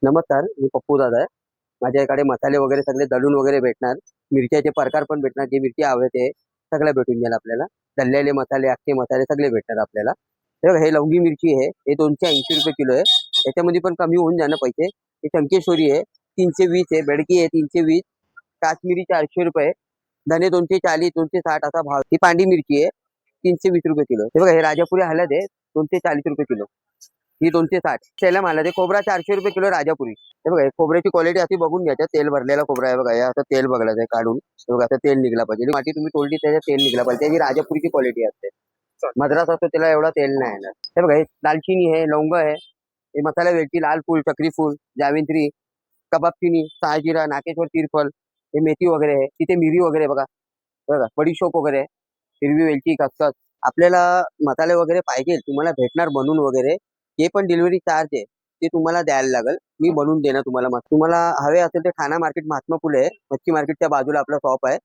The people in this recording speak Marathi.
नमस्कार, मी पप्पू दादा आहे. माझ्याकडे मसाले वगैरे सगळे दळून वगैरे भेटणार. मिरच्याचे प्रकार पण भेटणार. जे मिरची आवडते सगळं भेटून जाईल आपल्याला. तळलेले मसाले, अख्खे मसाले सगळे भेटणार आपल्याला. हे बघा, हे लवंगी मिरची आहे. हे 280 रुपये किलो आहे. त्याच्यामध्ये पण कमी होऊन जाणं पैसे. हे टंकेश्वरी आहे, 320 आहे. बेडकी आहे, 320. काश्मीरी 400 रुपये. धने 240, 260 असा भाव. ही पांडी मिरची आहे, 320 रुपये किलो. हे बघा, हे राजापुरी हळद आहे, 240 रुपये किलो. ही 260. सेलम आला ते खोबरा 400 रुपये किलो राजापुरी. हे बघा, खोबऱ्याची क्वालिटी अशी बघून घ्यायचं. तेल भरलेला खोबरा आहे बघा. हे असं तेल बघायचं आहे काढून. हे बघा, असं तेल निघला पाहिजे. माती तुम्ही तोडली त्याच्यात तेल निघला पाहिजे. त्याची राजापुरीची क्वालिटी असते. मद्रास असतो त्याला एवढा तेल नाही येणार. हे बघा, हे दालचिनी आहे, लवंग आहे, हे मसाला वेलची, लाल फूल, चक्री फूल, जावित्री, कबाब चिनी, शहाजिरा, नाकेश्वर तिरफल, हे मेथी वगैरे आहे. तिथे मिरी वगैरे बघा. बघा, बडीशोप वगैरे, हिरवी वेलची, खसखस. आपल्याला मसाले वगैरे पाहिजे तुम्हाला भेटणार बनवून वगैरे. हे पण डिलिव्हरी चार्ज आहे, ते तुम्हाला द्यायला लागेल. मी बनवून देणार तुम्हाला. मग तुम्हाला हवे असेल तर ठाणा मार्केट, महात्मा फुले, मच्छी मार्केटच्या बाजूला आपला शॉप आहे.